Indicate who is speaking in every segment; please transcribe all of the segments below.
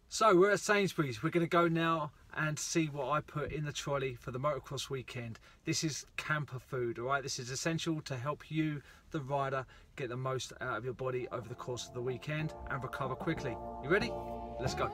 Speaker 1: So we're at Sainsbury's. We're going to go now and see what I put in the trolley for the motocross weekend. This is camper food, all right? This is essential to help you, the rider, get the most out of your body over the course of the weekend and recover quickly. You ready? Let's go.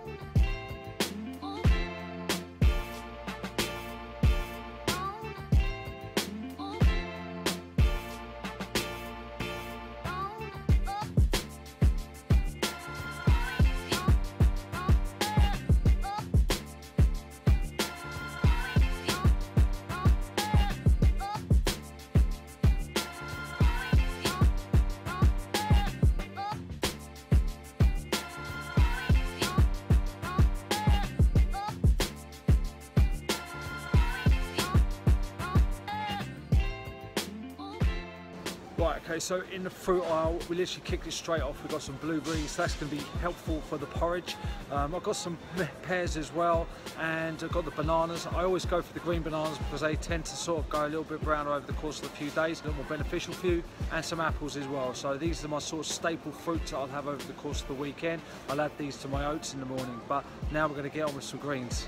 Speaker 1: Right, okay, so in the fruit aisle, we literally kicked it straight off. We've got some blueberries, that's going to be helpful for the porridge. I've got some pears as well, and I've got the bananas. I always go for the green bananas because they tend to sort of go a little bit browner over the course of a few days, a little more beneficial for you, and some apples as well. So these are my sort of staple fruits that I'll have over the course of the weekend. I'll add these to my oats in the morning, but now we're going to get on with some greens.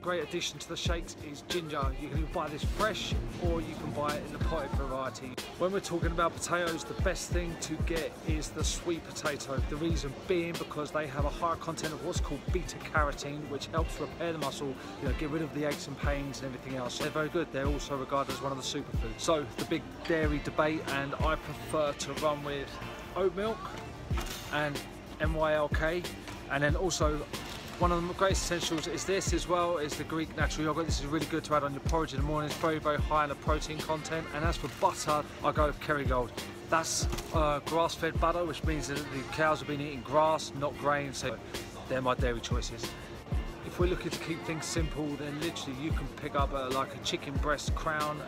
Speaker 1: Great addition to the shakes is ginger. You can buy this fresh or you can buy it in the potted variety. When we're talking about potatoes, the best thing to get is the sweet potato. The reason being because they have a higher content of what's called beta carotene, which helps repair the muscle, get rid of the aches and pains and everything else. They're very good. They're also regarded as one of the superfoods. So the big dairy debate, and I prefer to run with oat milk and MYLK, and then also one of the greatest essentials is this as well, is the Greek natural yogurt. This is really good to add on your porridge in the morning. It's very, very high in the protein content. And as for butter, I go with Kerrygold. That's grass-fed butter, which means that the cows have been eating grass, not grain, so they're my dairy choices. If we're looking to keep things simple, then literally you can pick up like a chicken breast crown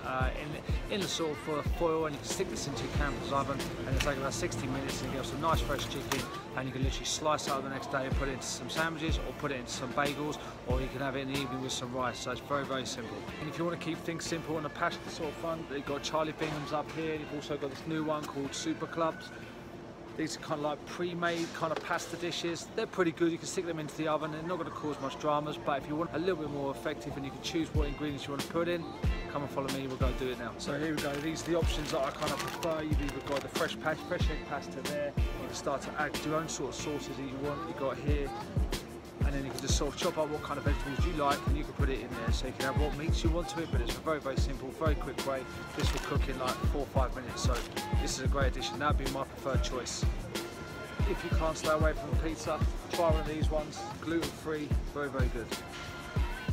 Speaker 1: in the sort of foil, and you can stick this into your camper's oven, and it'll take about 60 minutes, and you get some nice fresh chicken, and you can literally slice it out the next day and put it into some sandwiches, or put it into some bagels, or you can have it in the evening with some rice. So it's very, very simple. And if you want to keep things simple and a pasta sort of fun, you've got Charlie Bingham's up here. You've also got this new one called Super Clubs. These are kind of like pre-made kind of pasta dishes. They're pretty good. You can stick them into the oven. They're not going to cause much dramas, but if you want a little bit more effective and you can choose what ingredients you want to put in, come and follow me, we'll go do it now. So here we go. These are the options that I kind of prefer. You've either got the fresh egg pasta there. You can start to add your own sort of sauces that you want. You've got here. And then you can just sort of chop up what kind of vegetables you like, and you can put it in there, so you can have what meats you want to it. But it's a very, very simple, very quick way. This will cook in like 4 or 5 minutes, so this is a great addition. That would be my preferred choice. If you can't stay away from pizza, try one of these ones, gluten-free, very, very good.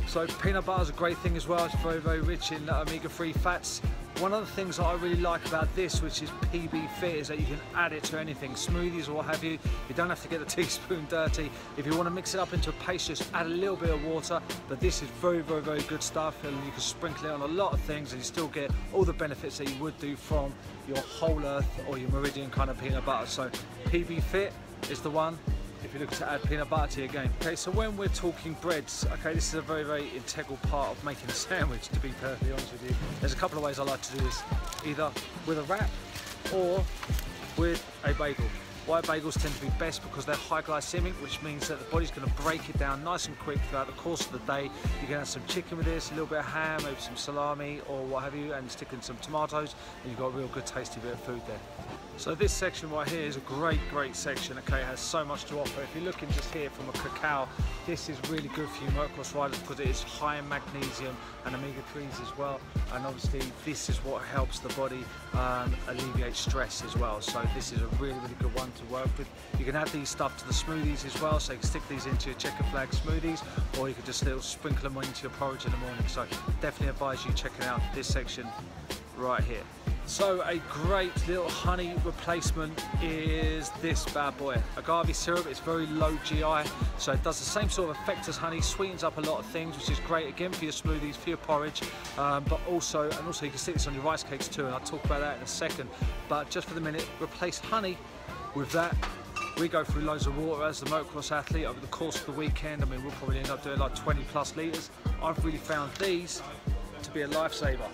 Speaker 1: So peanut butter is a great thing as well. It's very, very rich in omega-3 fats. One of the things that I really like about this, which is PB Fit, is that you can add it to anything, smoothies or what have you. You don't have to get the teaspoon dirty. If you want to mix it up into a paste, just add a little bit of water. But this is very, very, very good stuff, and you can sprinkle it on a lot of things and you still get all the benefits that you would do from your Whole Earth or your Meridian kind of peanut butter. So PB Fit is the one if you're looking to add peanut butter to your game. Okay, so when we're talking breads, okay, this is a very, very integral part of making a sandwich, to be perfectly honest with you. There's a couple of ways I like to do this, either with a wrap or with a bagel. White bagels tend to be best because they're high glycemic, which means that the body's going to break it down nice and quick throughout the course of the day. You can have some chicken with this, a little bit of ham, maybe some salami or what have you, and stick in some tomatoes, and you've got a real good tasty bit of food there. So this section right here is a great, great section. Okay, it has so much to offer. If you're looking just here from a cacao, this is really good for you motocross riders because it is high in magnesium and omega-3s as well. And obviously this is what helps the body alleviate stress as well. So this is a really, really good one to work with. You can add these stuff to the smoothies as well. So you can stick these into your checker flag smoothies, or you can just sprinkle them into your porridge in the morning. So definitely advise you checking out this section right here. So a great little honey replacement is this bad boy. Agave syrup. It's very low GI, so it does the same sort of effect as honey, sweetens up a lot of things, which is great again for your smoothies, for your porridge, but also you can stick this on your rice cakes too, and I'll talk about that in a second. But just for the minute, replace honey with that We go through loads of water as the motocross athlete over the course of the weekend. I mean, we'll probably end up doing like 20+ litres. I've really found these to be a lifesaver.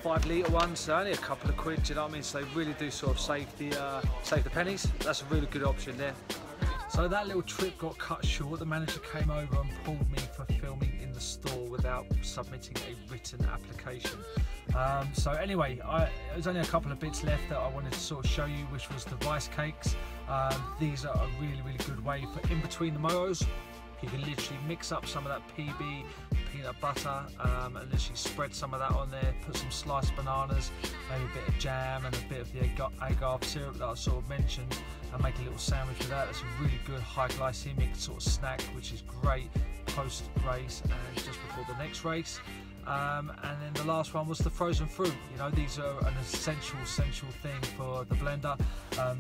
Speaker 1: 5 litre ones, they're only a couple of quid, do you know what I mean? So they really do sort of save the pennies. That's a really good option there. So that little trip got cut short. The manager came over and pulled me for filming in the store without submitting a written application. So anyway, there's only a couple of bits left that I wanted to sort of show you, which was the rice cakes. These are a really good way for in between the motos. You can literally mix up some of that PB, peanut butter, and literally spread some of that on there, put some sliced bananas, maybe a bit of jam and a bit of the agave syrup that I sort of mentioned, and make a little sandwich with that. That's a really good high glycemic sort of snack, which is great post race and just before the next race. And then the last one was the frozen fruit. You know, these are an essential thing for the blender.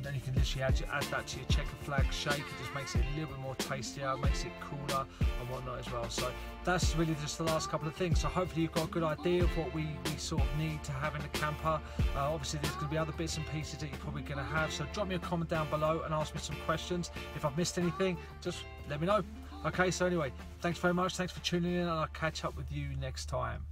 Speaker 1: Then you can literally add that to your checker flag shake. It just makes it a little bit more tastier, makes it cooler and whatnot as well. So that's really just the last couple of things. So hopefully you've got a good idea of what we sort of need to have in the camper. Obviously there's going to be other bits and pieces that you're probably going to have. So drop me a comment down below and ask me some questions. If I've missed anything, just let me know. Okay, so anyway, thanks very much. Thanks for tuning in, and I'll catch up with you next time.